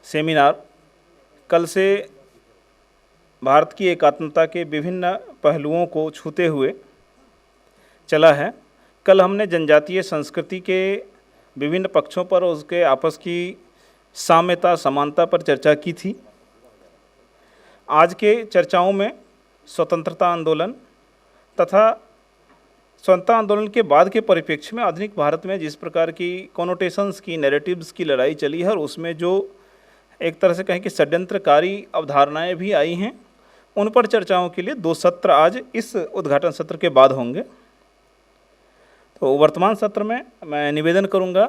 Seminar कल से भारत की एकात्मता के विभिन्न पहलुओं को छूते हुए चला है। कल हमने जनजातीय संस्कृति के विभिन्न पक्षों पर और उसके आपस की साम्यता समानता पर चर्चा की थी। आज के चर्चाओं में स्वतंत्रता आंदोलन तथा स्वतंत्रता आंदोलन के बाद के परिप्रेक्ष्य में आधुनिक भारत में जिस प्रकार की कॉनोटेशंस की, नैरेटिव्स की लड़ाई चली है और उसमें जो एक तरह से कहें कि षड्यंत्रकारी अवधारणाएं भी आई हैं, उन पर चर्चाओं के लिए 2 सत्र आज इस उद्घाटन सत्र के बाद होंगे। तो वर्तमान सत्र में मैं निवेदन करूंगा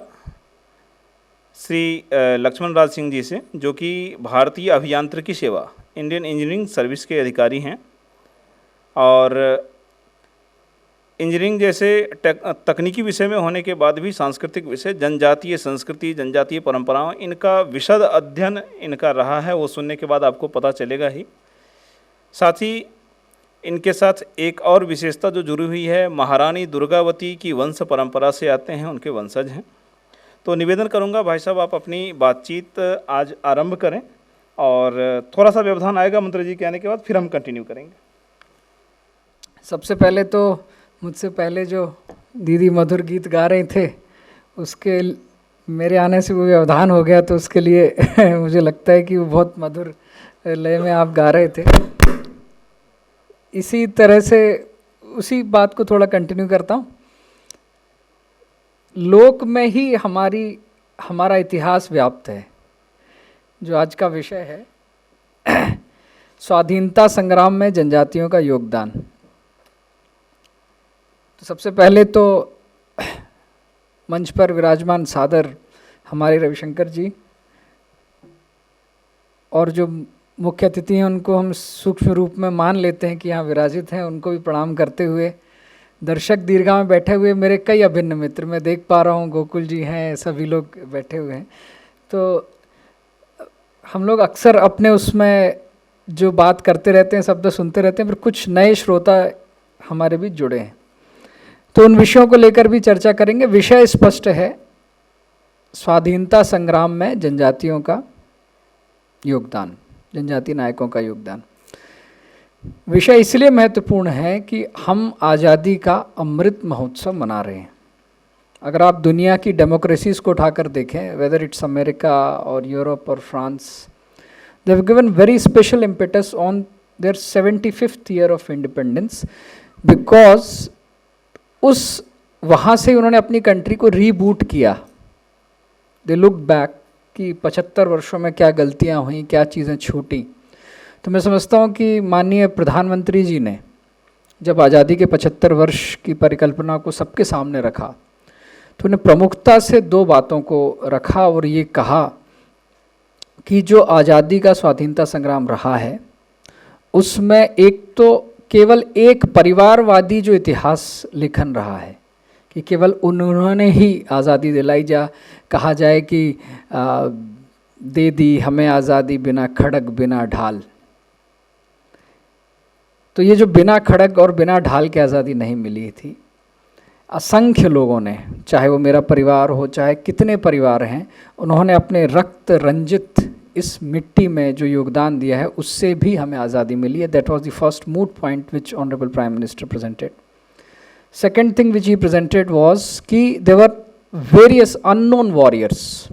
श्री लक्ष्मण राज सिंह जी से, जो कि भारतीय अभियांत्रिकी सेवा इंडियन इंजीनियरिंग सर्विस के अधिकारी हैं और इंजीनियरिंग जैसे तकनीकी विषय में होने के बाद भी सांस्कृतिक विषय, जनजातीय संस्कृति, जनजातीय परंपराओं, इनका विशद अध्ययन इनका रहा है, वो सुनने के बाद आपको पता चलेगा ही। साथ ही इनके साथ एक और विशेषता जो जुड़ी हुई है, महारानी दुर्गावती की वंश परंपरा से आते हैं, उनके वंशज हैं। तो निवेदन करूंगा भाई साहब, आप अपनी बातचीत आज आरंभ करें और थोड़ा सा व्यवधान आएगा मंत्री जी के आने के बाद, फिर हम कंटिन्यू करेंगे। सबसे पहले तो मुझसे पहले जो दीदी मधुर गीत गा रहे थे, उसके मेरे आने से वो व्यवधान हो गया, तो उसके लिए मुझे लगता है कि वो बहुत मधुर लय में आप गा रहे थे। इसी तरह से उसी बात को थोड़ा कंटिन्यू करता हूँ। लोक में ही हमारा इतिहास व्याप्त है। जो आज का विषय है, स्वाधीनता संग्राम में जनजातियों का योगदान। तो सबसे पहले तो मंच पर विराजमान सादर हमारे रविशंकर जी और जो मुख्य अतिथि हैं, उनको हम सूक्ष्म रूप में मान लेते हैं कि यहाँ विराजित हैं, उनको भी प्रणाम करते हुए, दर्शक दीर्घा में बैठे हुए मेरे कई अभिन्न मित्र, मैं देख पा रहा हूँ गोकुल जी हैं, सभी लोग बैठे हुए हैं। तो हम लोग अक्सर अपने उसमें जो बात करते रहते हैं, शब्द सुनते रहते हैं, पर कुछ नए श्रोता हमारे बीच जुड़े हैं, तो उन विषयों को लेकर भी चर्चा करेंगे। विषय स्पष्ट है, स्वाधीनता संग्राम में जनजातियों का योगदान, जनजातीय नायकों का योगदान। विषय इसलिए महत्वपूर्ण है कि हम आज़ादी का अमृत महोत्सव मना रहे हैं। अगर आप दुनिया की डेमोक्रेसीज़ को उठाकर देखें, वेदर इट्स अमेरिका और यूरोप और France, they have given very special impetus on their 75th year of independence, because उस वहाँ से उन्होंने अपनी कंट्री को रीबूट किया। दे लुक बैक कि 75 वर्षों में क्या गलतियाँ हुई, क्या चीज़ें छूटी। तो मैं समझता हूँ कि माननीय प्रधानमंत्री जी ने जब आज़ादी के 75 वर्ष की परिकल्पना को सबके सामने रखा, तो उन्हें प्रमुखता से 2 बातों को रखा और ये कहा कि जो आज़ादी का स्वाधीनता संग्राम रहा है, उसमें एक तो केवल एक परिवारवादी जो इतिहास लिखन रहा है कि केवल उन्होंने ही आज़ादी दिलाई, कहा जाए कि दे दी हमें आज़ादी बिना खड़ग बिना ढाल। तो ये जो बिना खड़ग और बिना ढाल की आज़ादी नहीं मिली थी, असंख्य लोगों ने, चाहे वो मेरा परिवार हो, चाहे कितने परिवार हैं, उन्होंने अपने रक्त रंजित इस मिट्टी में जो योगदान दिया है, उससे भी हमें आज़ादी मिली है। That was the first moot point which honourable prime minister presented. Second thing which he presented was कि देवर वेरियस अननोन वॉरियर्स,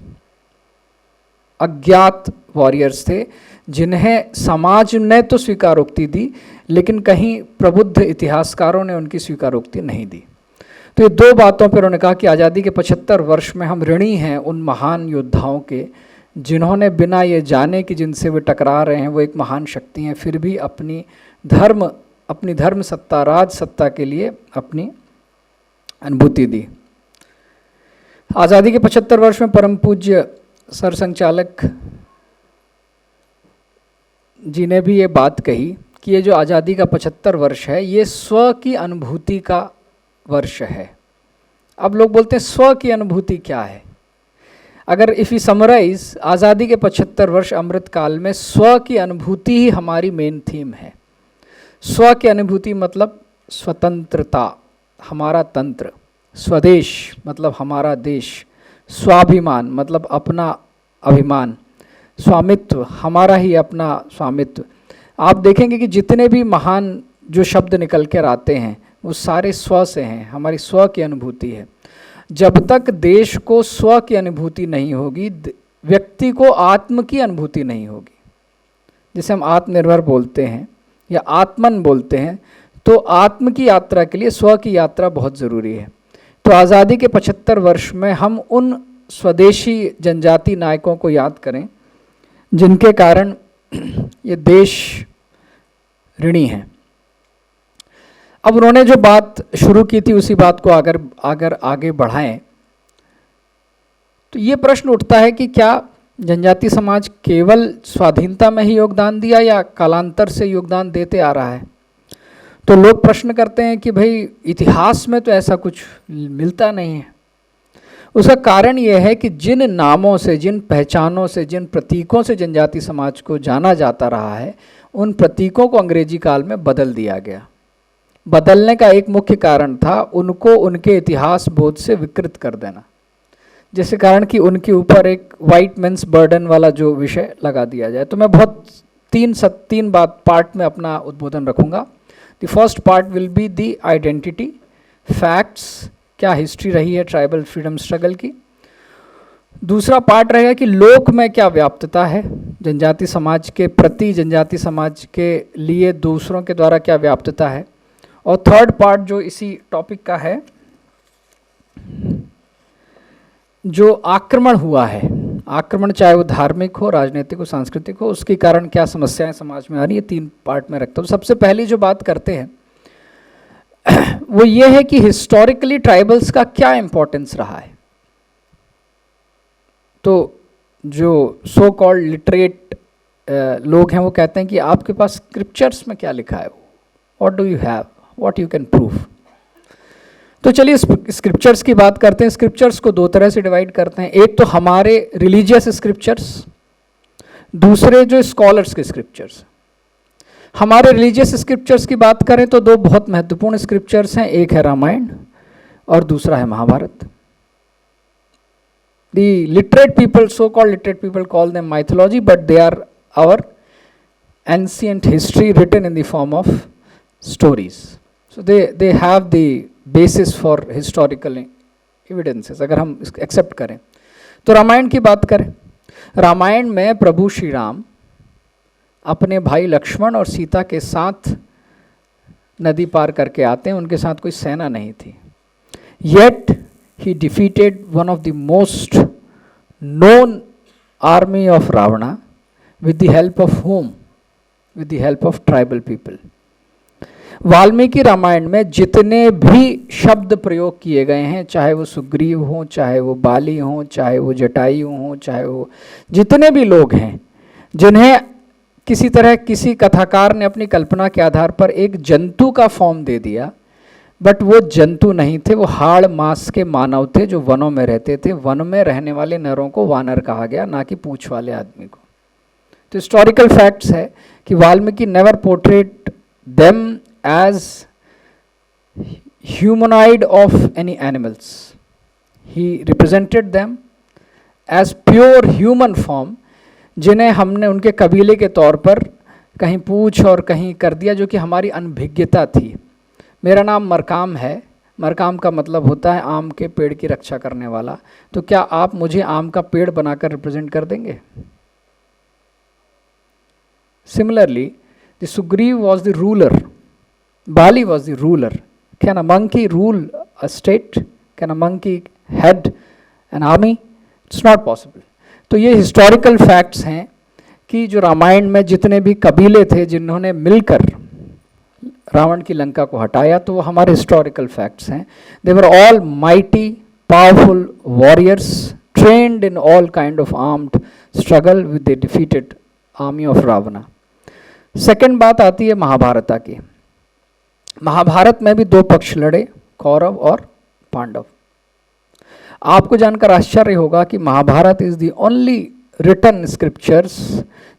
अज्ञात वॉरियर्स थे, जिन्हें समाज ने तो स्वीकारोक्ति दी, लेकिन कहीं प्रबुद्ध इतिहासकारों ने उनकी स्वीकारोक्ति नहीं दी। तो ये 2 बातों पर उन्होंने कहा कि आज़ादी के 75 वर्ष में हम ऋणी हैं उन महान योद्धाओं के, जिन्होंने बिना ये जाने कि जिनसे वे टकरा रहे हैं वो एक महान शक्ति हैं, फिर भी अपनी धर्म सत्ता, राज सत्ता के लिए अपनी अनुभूति दी। आज़ादी के 75 वर्ष में परम पूज्य सर संचालक जी ने भी ये बात कही कि ये जो आज़ादी का 75 वर्ष है, ये स्व की अनुभूति का वर्ष है। अब लोग बोलते हैं स्व की अनुभूति क्या है? अगर इफ़ यू समराइज, आज़ादी के 75 वर्ष अमृत काल में स्व की अनुभूति ही हमारी मेन थीम है। स्व की अनुभूति मतलब स्वतंत्रता, हमारा तंत्र, स्वदेश मतलब हमारा देश, स्वाभिमान मतलब अपना अभिमान, स्वामित्व, हमारा ही अपना स्वामित्व। आप देखेंगे कि जितने भी महान जो शब्द निकल कर आते हैं वो सारे स्व से हैं, हमारी स्व की अनुभूति है। जब तक देश को स्व की अनुभूति नहीं होगी, व्यक्ति को आत्म की अनुभूति नहीं होगी, जिसे हम आत्मनिर्भर बोलते हैं या आत्मन बोलते हैं, तो आत्म की यात्रा के लिए स्व की यात्रा बहुत ज़रूरी है। तो आज़ादी के 75 वर्ष में हम उन स्वदेशी जनजाति नायकों को याद करें जिनके कारण ये देश ऋणी है। अब उन्होंने जो बात शुरू की थी उसी बात को अगर आगे बढ़ाएं तो ये प्रश्न उठता है कि क्या जनजाति समाज केवल स्वाधीनता में ही योगदान दिया या कालांतर से योगदान देते आ रहा है? तो लोग प्रश्न करते हैं कि भाई इतिहास में तो ऐसा कुछ मिलता नहीं है। उसका कारण यह है कि जिन नामों से, जिन पहचानों से, जिन प्रतीकों से जनजाति समाज को जाना जाता रहा है, उन प्रतीकों को अंग्रेजी काल में बदल दिया गया। बदलने का एक मुख्य कारण था उनको उनके इतिहास बोध से विकृत कर देना, जिसके कारण कि उनके ऊपर एक वाइट मेंस बर्डन वाला जो विषय लगा दिया जाए। तो मैं बहुत तीन पार्ट में अपना उद्बोधन रखूंगा। The first part will be the identity, facts, क्या हिस्ट्री रही है ट्राइबल फ्रीडम स्ट्रगल की। दूसरा पार्ट रहेगा कि लोक में क्या व्याप्तता है जनजाति समाज के प्रति, जनजाति समाज के लिए दूसरों के द्वारा क्या व्याप्तता है। और थर्ड पार्ट जो इसी टॉपिक का है, जो आक्रमण हुआ है, आक्रमण चाहे वो धार्मिक हो, राजनीतिक हो, सांस्कृतिक हो, उसके कारण क्या समस्याएं समाज में आ रही है, 3 पार्ट में रखता हूँ। सबसे पहली जो बात करते हैं वो ये है कि हिस्टोरिकली ट्राइबल्स का क्या इंपॉर्टेंस रहा है। तो जो सो कॉल्ड लिटरेट लोग हैं वो कहते हैं कि आपके पास स्क्रिप्चर्स में क्या लिखा है, what do you have, what you can prove. तो चलिए स्क्रिप्चर्स की बात करते हैं। स्क्रिप्चर्स को 2 तरह से डिवाइड करते हैं, एक तो हमारे रिलीजियस स्क्रिप्चर्स, दूसरे जो स्कॉलर्स के स्क्रिप्चर्स। हमारे रिलीजियस स्क्रिप्चर्स की बात करें तो 2 बहुत महत्वपूर्ण स्क्रिप्चर्स हैं, एक है रामायण और दूसरा है Mahabharat. The literate people, so-called literate people, call them mythology, but they are our ancient history written in the form of stories. So they have the basis for historical evidences, अगर हम एक्सेप्ट करें। तो रामायण की बात करें, रामायण में प्रभु श्री राम अपने भाई लक्ष्मण और सीता के साथ नदी पार करके आते हैं, उनके साथ कोई सेना नहीं थी। Yet he defeated one of the most known army of Ravana with the help of whom? With the help of tribal people. Valmiki Ramayan में जितने भी शब्द प्रयोग किए गए हैं, चाहे वो सुग्रीव हों, चाहे वो बाली हों, चाहे वो जटायु हों, चाहे वो जितने भी लोग हैं जिन्हें किसी तरह किसी कथाकार ने अपनी कल्पना के आधार पर एक जंतु का फॉर्म दे दिया, बट वो जंतु नहीं थे, वो हाड़ मांस के मानव थे जो वनों में रहते थे। वन में रहने वाले नरों को वानर कहा गया, ना कि पूंछ वाले आदमी को। तो हिस्टोरिकल फैक्ट्स है कि Valmiki never portrait them as humanoid of any animals, he represented them as pure human form, जिन्हें हमने उनके कबीले के तौर पर कहीं पूछ और कहीं कर दिया, जो कि हमारी अनभिज्ञता थी। मेरा नाम मरकाम है, मरकाम का मतलब होता है आम के पेड़ की रक्षा करने वाला। तो क्या आप मुझे आम का पेड़ बनाकर रिप्रेजेंट कर देंगे? Similarly the Sugriva was the ruler, Bali was the ruler. Can a monkey rule a state? Can a monkey head an army? It's not possible. तो ये हिस्टोरिकल फैक्ट्स हैं कि जो रामायण में जितने भी कबीले थे जिन्होंने मिलकर रावण की लंका को हटाया, तो वो हमारे हिस्टोरिकल फैक्ट्स हैं। They were all mighty powerful warriors trained in all kind of armed struggle with the defeated army of Ravan. Second बात आती है महाभारत की। महाभारत में भी 2 पक्ष लड़े, कौरव और पांडव। आपको जानकर आश्चर्य होगा कि Mahabharata is the only written scriptures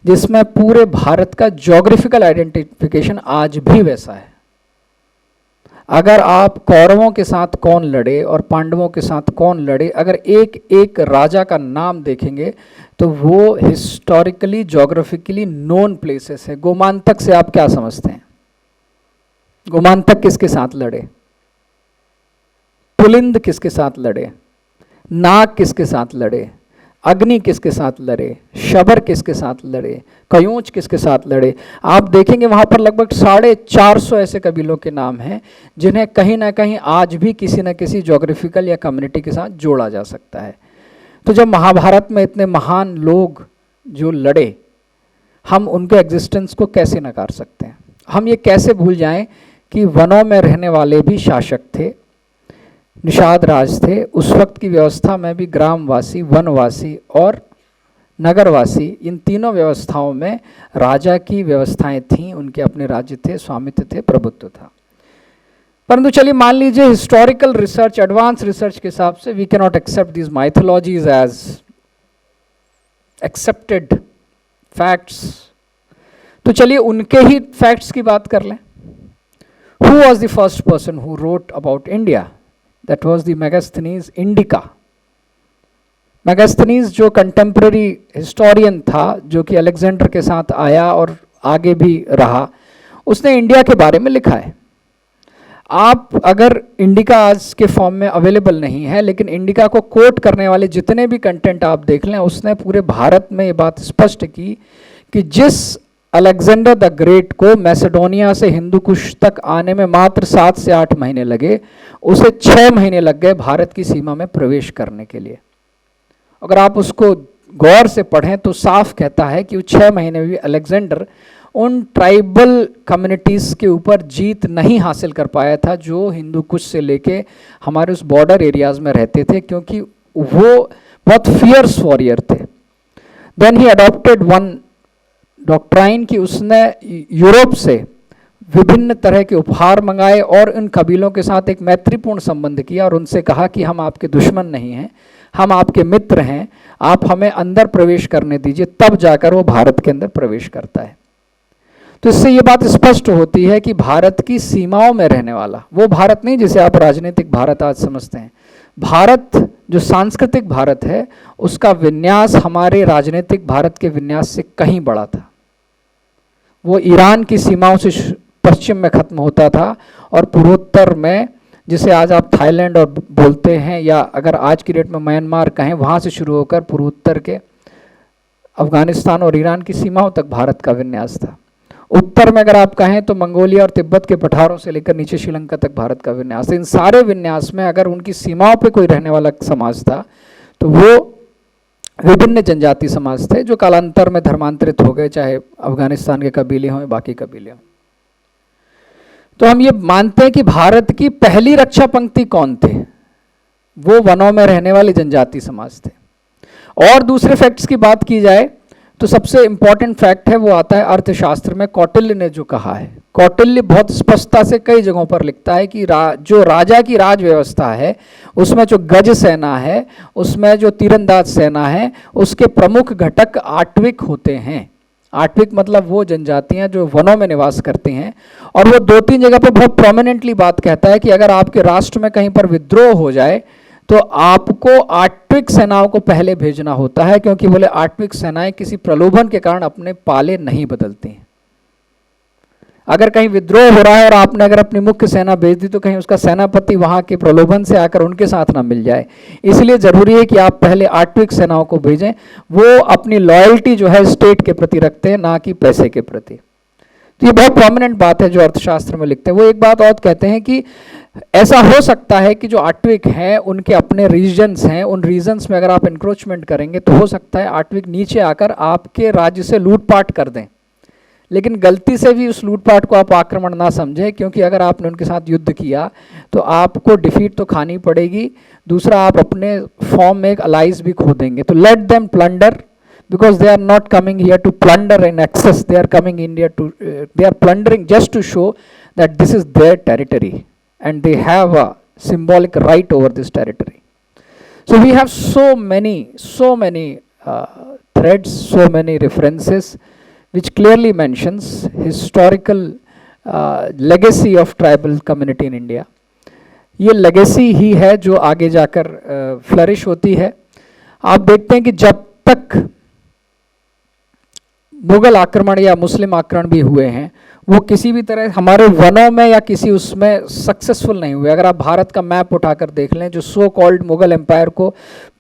जिसमें पूरे भारत का ज्योग्राफिकल आइडेंटिफिकेशन आज भी वैसा है। अगर आप कौरवों के साथ कौन लड़े और पांडवों के साथ कौन लड़े, अगर एक एक राजा का नाम देखेंगे तो वो हिस्टोरिकली ज्योग्राफिकली नोन प्लेसेस है। गोमांतक से आप क्या समझते हैं? गोमांतक किसके साथ लड़े? पुलिंद किसके साथ लड़े? नाग किसके साथ लड़े? अग्नि किसके साथ लड़े? शबर किसके साथ लड़े? कयूंच किसके साथ लड़े? आप देखेंगे वहां पर लगभग 450 ऐसे कबीलों के नाम हैं जिन्हें कहीं ना कहीं आज भी किसी न किसी ज्योग्राफिकल या कम्युनिटी के साथ जोड़ा जा सकता है। तो जब महाभारत में इतने महान लोग जो लड़े, हम उनके एग्जिस्टेंस को कैसे नकार सकते हैं? हम ये कैसे भूल जाएं कि वनों में रहने वाले भी शासक थे, निषाद राज थे। उस वक्त की व्यवस्था में भी ग्रामवासी, वनवासी और नगरवासी, इन तीनों व्यवस्थाओं में राजा की व्यवस्थाएं थीं, उनके अपने राज्य थे, स्वामित्व थे, प्रभुत्व था। परंतु चलिए मान लीजिए हिस्टोरिकल रिसर्च, एडवांस रिसर्च के हिसाब से we can not accept these mythologies as accepted facts. तो चलिए उनके ही फैक्ट्स की बात कर लें। Who was the first person who wrote about India? That was the Megasthenes Indica. Megasthenes जो कंटेम्प्रेरी हिस्टोरियन था, जो कि अलेक्जेंडर के साथ आया और आगे भी रहा, उसने इंडिया के बारे में लिखा है। आप अगर इंडिका आज के फॉर्म में अवेलेबल नहीं है, लेकिन इंडिका को कोट करने वाले जितने भी कंटेंट आप देख लें, उसने पूरे भारत में ये बात स्पष्ट की कि जिस अलेक्जेंडर द ग्रेट को मैसेडोनिया से हिंदू कुश तक आने में मात्र 7 से 8 महीने लगे, उसे 6 महीने लग गए भारत की सीमा में प्रवेश करने के लिए। अगर आप उसको गौर से पढ़ें तो साफ कहता है कि 6 महीने में भी अलेक्जेंडर उन ट्राइबल कम्युनिटीज़ के ऊपर जीत नहीं हासिल कर पाया था जो हिंदू कुश से लेके हमारे उस बॉर्डर एरियाज़ में रहते थे, क्योंकि वो बहुत फियर्स वॉरियर थे। Then he adopted one doctrine कि उसने यूरोप से विभिन्न तरह के उपहार मंगाए और इन कबीलों के साथ एक मैत्रीपूर्ण संबंध किया और उनसे कहा कि हम आपके दुश्मन नहीं हैं, हम आपके मित्र हैं, आप हमें अंदर प्रवेश करने दीजिए। तब जाकर वो भारत के अंदर प्रवेश करता है। तो इससे ये बात स्पष्ट होती है कि भारत की सीमाओं में रहने वाला वो भारत नहीं जिसे आप राजनीतिक भारत आज समझते हैं। भारत जो सांस्कृतिक भारत है, उसका विन्यास हमारे राजनीतिक भारत के विन्यास से कहीं बड़ा था। वो ईरान की सीमाओं से पश्चिम में खत्म होता था और पूर्वोत्तर में, जिसे आज आप थाईलैंड और बोलते हैं, या अगर आज की डेट में म्यांमार कहें, वहाँ से शुरू होकर पूर्वोत्तर के अफगानिस्तान और ईरान की सीमाओं तक भारत का विन्यास था। उत्तर में अगर आप कहें तो मंगोलिया और तिब्बत के पठारों से लेकर नीचे श्रीलंका तक भारत का विन्यास। इन सारे विन्यास में अगर उनकी सीमाओं पे कोई रहने वाला समाज था तो वो विभिन्न जनजाति समाज थे जो कालांतर में धर्मांतरित हो गए, चाहे अफगानिस्तान के कबीले हों, बाकी कबीले हों। तो हम ये मानते हैं कि भारत की पहली रक्षा पंक्ति कौन थे? वो वनों में रहने वाले जनजाति समाज थे। और दूसरे फैक्ट्स की बात की जाए तो सबसे इंपॉर्टेंट फैक्ट है वो आता है अर्थशास्त्र में। कौटिल्य ने जो कहा है, कौटिल्य बहुत स्पष्टता से कई जगहों पर लिखता है कि जो राजा की राज व्यवस्था है, उसमें जो गज सेना है, उसमें जो तीरंदाज सेना है, उसके प्रमुख घटक आट्विक होते हैं। आट्विक मतलब वो जनजातियां जो वनों में निवास करती हैं। और वो 2-3 जगह पर बहुत प्रोमिनेंटली बात कहता है कि अगर आपके राष्ट्र में कहीं पर विद्रोह हो जाए तो आपको आट्विक सेनाओं को पहले भेजना होता है, क्योंकि बोले आट्विक सेनाएं किसी प्रलोभन के कारण अपने पाले नहीं बदलती हैं। अगर कहीं विद्रोह हो रहा है और आपने अगर अपनी मुख्य सेना भेज दी तो कहीं उसका सेनापति वहां के प्रलोभन से आकर उनके साथ ना मिल जाए। इसलिए जरूरी है कि आप पहले आट्विक सेनाओं को भेजें। वो अपनी लॉयल्टी जो है स्टेट के प्रति रखते हैं, ना कि पैसे के प्रति। तो ये बहुत प्रोमिनेंट बात है जो अर्थशास्त्र में लिखते हैं। वो एक बात और कहते हैं कि ऐसा हो सकता है कि जो आट्विक हैं उनके अपने रीजन्स हैं, उन रीजन्स में अगर आप इंक्रोचमेंट करेंगे तो हो सकता है आट्विक नीचे आकर आपके राज्य से लूटपाट कर दें। लेकिन गलती से भी उस लूटपाट को आप आक्रमण ना समझें, क्योंकि अगर आपने उनके साथ युद्ध किया तो आपको डिफीट तो खानी पड़ेगी, दूसरा आप अपने फॉर्म में एक अलाइज भी खो देंगे। तो let them plunder, because they are not coming here to plunder in excess, they are coming India to they are plundering just to show that this is their territory and they have a symbolic right over this territory. So we have so many threads, so many references which clearly mentions historical legacy of tribal community in India. ये legacy ही है जो आगे जाकर flourish होती है। आप देखते हैं कि जब तक मुगल आक्रमण या मुस्लिम आक्रमण भी हुए हैं, वो किसी भी तरह हमारे वनों में या किसी उसमें सक्सेसफुल नहीं हुए। अगर आप भारत का मैप उठाकर देख लें, जो सो कॉल्ड मुगल एम्पायर को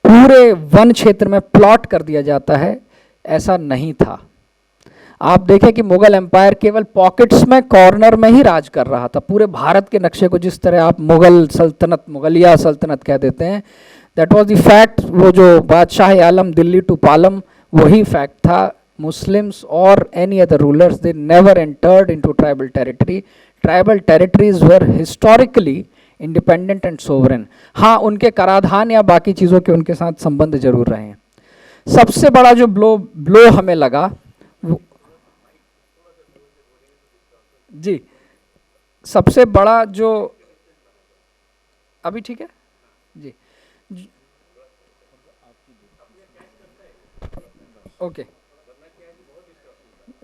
पूरे वन क्षेत्र में प्लॉट कर दिया जाता है, ऐसा नहीं था। आप देखें कि मुगल एम्पायर केवल पॉकेट्स में, कॉर्नर में ही राज कर रहा था। पूरे भारत के नक्शे को जिस तरह आप मुगल सल्तनत, मुगलिया सल्तनत कह देते हैं, दैट वाज द फैक्ट। वो जो बादशाह आलम दिल्ली टू पालम, वही फैक्ट था। Muslims or any other rulers, they never entered into tribal territory. Tribal territories were historically independent and sovereign. हाँ, उनके कराधान या बाकी चीज़ों के उनके साथ संबंध जरूर रहे हैं। सबसे बड़ा जो ब्लो हमें लगा जी, सबसे बड़ा जो, अभी ठीक है जी, ओके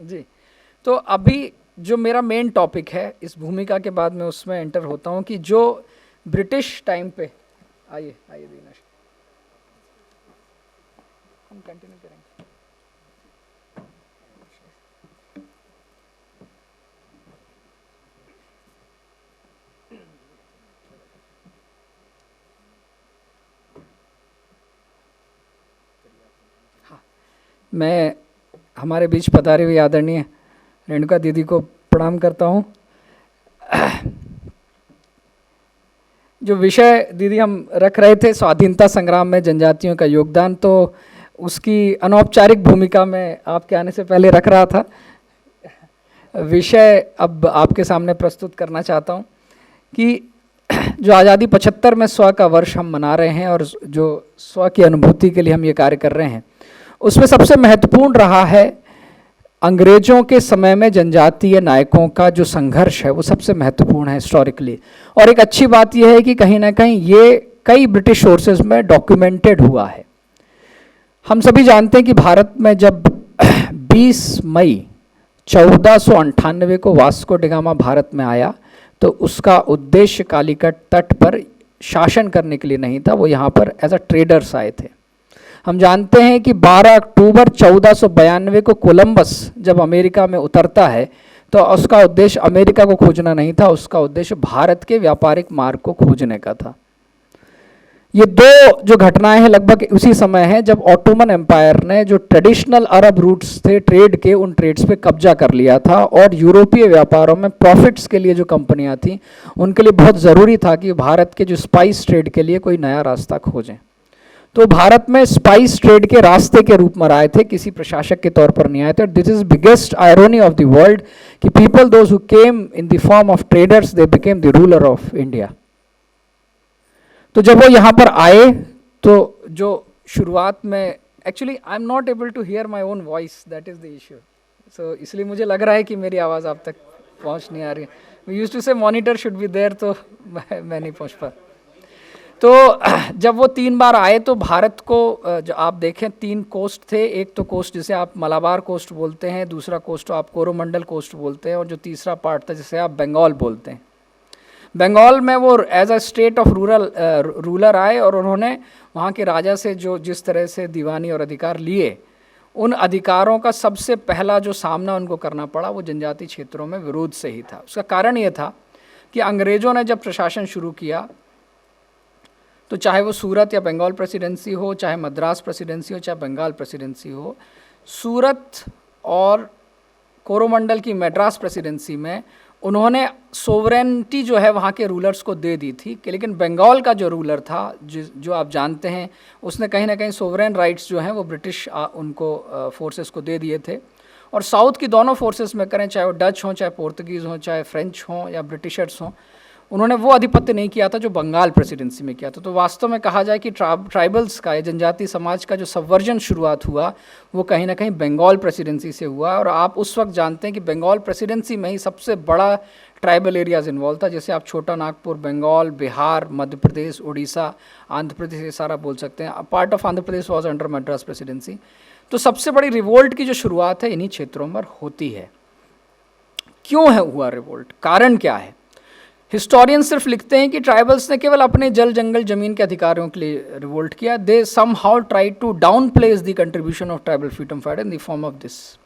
जी। तो अभी जो मेरा मेन टॉपिक है इस भूमिका के बाद मैं उसमें एंटर होता हूँ कि जो ब्रिटिश टाइम पे, आइए दीनेश, हम कंटिन्यू करेंगे। हाँ, मैं हमारे बीच पधारी हुई आदरणीय रेणुका दीदी को प्रणाम करता हूँ। जो विषय दीदी हम रख रहे थे, स्वाधीनता संग्राम में जनजातियों का योगदान, तो उसकी अनौपचारिक भूमिका में आपके आने से पहले रख रहा था। विषय अब आपके सामने प्रस्तुत करना चाहता हूँ कि जो आज़ादी 75 में स्व का वर्ष हम मना रहे हैं और जो स्व की अनुभूति के लिए हम ये कार्य कर रहे हैं, उसमें सबसे महत्वपूर्ण रहा है अंग्रेजों के समय में जनजातीय नायकों का जो संघर्ष है, वो सबसे महत्वपूर्ण है हिस्टोरिकली। और एक अच्छी बात यह है कि कहीं ना कहीं ये कई ब्रिटिश सोर्सेज में डॉक्यूमेंटेड हुआ है। हम सभी जानते हैं कि भारत में जब 20 मई 1498 को वास्को डी गामा भारत में आया, तो उसका उद्देश्य कालीकट तट पर शासन करने के लिए नहीं था, वो यहाँ पर एज अ ट्रेडर्स आए थे। हम जानते हैं कि 12 अक्टूबर 1492 को कोलंबस जब अमेरिका में उतरता है, तो उसका उद्देश्य अमेरिका को खोजना नहीं था, उसका उद्देश्य भारत के व्यापारिक मार्ग को खोजने का था। ये दो जो घटनाएं हैं लगभग उसी समय है जब ऑटोमन एम्पायर ने जो ट्रेडिशनल अरब रूट्स थे ट्रेड के, उन ट्रेड्स पे कब्जा कर लिया था, और यूरोपीय व्यापारों में प्रॉफिट्स के लिए जो कंपनियां थीं, उनके लिए बहुत ज़रूरी था कि भारत के जो स्पाइस ट्रेड के लिए कोई नया रास्ता खोजें। तो भारत में स्पाइस ट्रेड के रास्ते के रूप में आए थे, किसी प्रशासक के तौर पर नहीं आए थे। This is biggest irony of the world कि people those who came in the form of traders, they became the ruler of India. तो जब वो यहाँ पर आए, तो जो शुरुआत में, actually I am not able to hear my own voice, that is the issue. So इसलिए मुझे लग रहा है कि मेरी आवाज़ आप तक पहुँच नहीं आ रही है। वी यूज्ड टू से मॉनिटर शुड बी देयर, तो मैं नहीं पहुँच पा। तो जब वो 3 बार आए, तो भारत को जो आप देखें 3 कोस्ट थे। एक तो कोस्ट जिसे आप मलाबार कोस्ट बोलते हैं, दूसरा कोस्ट आप कोरोमंडल कोस्ट बोलते हैं, और जो तीसरा पार्ट था जिसे आप बंगाल बोलते हैं। बंगाल में वो as a state of ruler आए, और उन्होंने वहाँ के राजा से जो जिस तरह से दीवानी और अधिकार लिए, उन अधिकारों का सबसे पहला जो सामना उनको करना पड़ा वो जनजातीय क्षेत्रों में विरोध से ही था। उसका कारण ये था कि अंग्रेज़ों ने जब प्रशासन शुरू किया, तो चाहे वो सूरत या बंगाल प्रेसिडेंसी हो, चाहे मद्रास प्रेसिडेंसी हो, चाहे बंगाल प्रेसिडेंसी हो, सूरत और कोरोमंडल की मद्रास प्रेसिडेंसी में उन्होंने सोवरेनिटी जो है वहाँ के रूलर्स को दे दी थी। कि लेकिन बंगाल का जो रूलर था, जो आप जानते हैं, उसने कहीं ना कहीं सोवरेन राइट्स जो हैं वो ब्रिटिश उनको फोर्सेस को दे दिए थे। और साउथ की दोनों फोर्सेस में करें, चाहे वो डच हों, चाहे पोर्तुगीज़ हों, चाहे फ्रेंच हों या ब्रिटिशर्स हों, उन्होंने वो आधिपत्य नहीं किया था जो बंगाल प्रेसिडेंसी में किया था। तो वास्तव में कहा जाए कि ट्राइबल्स का या जनजातीय समाज का जो सबवर्जन शुरुआत हुआ, वो कहीं ना कहीं बंगाल प्रेसिडेंसी से हुआ। और आप उस वक्त जानते हैं कि बंगाल प्रेसिडेंसी में ही सबसे बड़ा ट्राइबल एरियाज इन्वॉल्व था, जैसे आप छोटा नागपुर, बंगाल, बिहार, मध्य प्रदेश, उड़ीसा, आंध्र प्रदेश, ये सारा बोल सकते हैं। Part of Andhra Pradesh was under Madras presidency. तो सबसे बड़ी रिवोल्ट की जो शुरुआत है इन्हीं क्षेत्रों पर होती है। क्यों है हुआ रिवोल्ट, कारण क्या है? हिस्टोरियन सिर्फ लिखते हैं कि ट्राइबल्स ने केवल अपने जल जंगल जमीन के अधिकारों के लिए रिवोल्ट किया. They somehow try to down place the contribution of tribal freedom fighter in the form of this.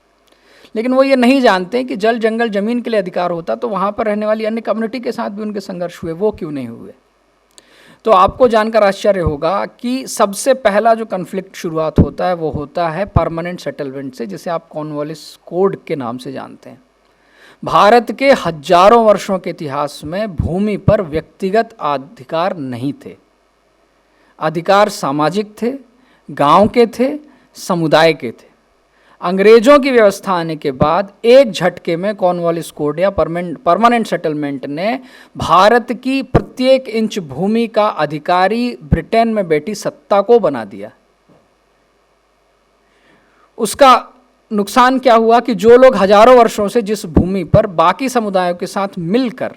लेकिन वो ये नहीं जानते कि जल जंगल जमीन के लिए अधिकार होता तो वहाँ पर रहने वाली अन्य कम्युनिटी के साथ भी उनके संघर्ष हुए, वो क्यों नहीं हुए? तो आपको जानकर आश्चर्य होगा कि सबसे पहला जो कन्फ्लिक्ट शुरुआत होता है वो होता है परमानेंट सेटलमेंट से, जिसे आप कॉर्नवालिस कोड के नाम से जानते हैं. भारत के हजारों वर्षों के इतिहास में भूमि पर व्यक्तिगत अधिकार नहीं थे. अधिकार सामाजिक थे, गांव के थे, समुदाय के थे. अंग्रेजों की व्यवस्था आने के बाद एक झटके में कॉर्नवालिस कोड या परमानेंट सेटलमेंट ने भारत की प्रत्येक इंच भूमि का अधिकारी ब्रिटेन में बैठी सत्ता को बना दिया. उसका नुकसान क्या हुआ कि जो लोग हजारों वर्षों से जिस भूमि पर बाकी समुदायों के साथ मिलकर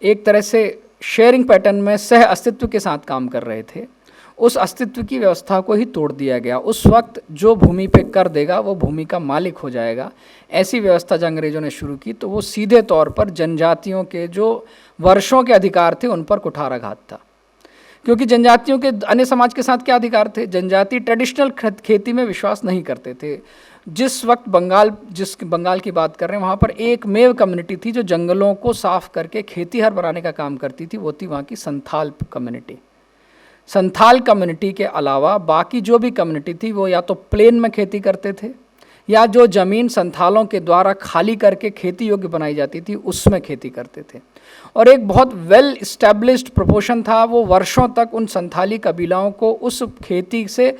एक तरह से शेयरिंग पैटर्न में सह अस्तित्व के साथ काम कर रहे थे, उस अस्तित्व की व्यवस्था को ही तोड़ दिया गया. उस वक्त जो भूमि पे कर देगा वो भूमि का मालिक हो जाएगा. ऐसी व्यवस्था जब अंग्रेजों ने शुरू की तो वो सीधे तौर पर जनजातियों के जो वर्षों के अधिकार थे उन पर कुठाराघात था. क्योंकि जनजातियों के अन्य समाज के साथ क्या अधिकार थे? जनजाति ट्रेडिशनल खेती में विश्वास नहीं करते थे. जिस वक्त बंगाल की बात कर रहे हैं वहाँ पर एक मेव कम्युनिटी थी जो जंगलों को साफ करके खेतीहर बनाने का काम करती थी, वो थी वहाँ की संथाल कम्युनिटी. संथाल कम्युनिटी के अलावा बाकी जो भी कम्युनिटी थी वो या तो प्लेन में खेती करते थे या जो ज़मीन संथालों के द्वारा खाली करके खेती योग्य बनाई जाती थी उसमें खेती करते थे. और एक बहुत वेल इस्टेब्लिश्ड प्रोपोर्शन था, वो वर्षों तक उन संथाली कबीलाओं को उस खेती से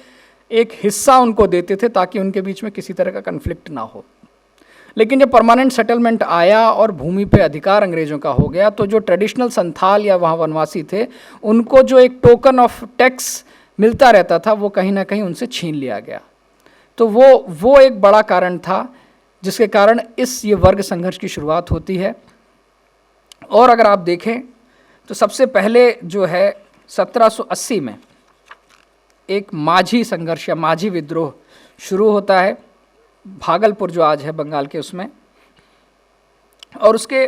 एक हिस्सा उनको देते थे ताकि उनके बीच में किसी तरह का कन्फ्लिक्ट ना हो. लेकिन जब परमानेंट सेटलमेंट आया और भूमि पे अधिकार अंग्रेज़ों का हो गया तो जो ट्रेडिशनल संथाल या वहाँ वनवासी थे उनको जो एक टोकन ऑफ टैक्स मिलता रहता था वो कहीं ना कहीं उनसे छीन लिया गया. तो वो एक बड़ा कारण था जिसके कारण ये वर्ग संघर्ष की शुरुआत होती है. और अगर आप देखें तो सबसे पहले जो है 1780 में एक माझी संघर्ष या माझी विद्रोह शुरू होता है, भागलपुर जो आज है बंगाल के उसमें, और उसके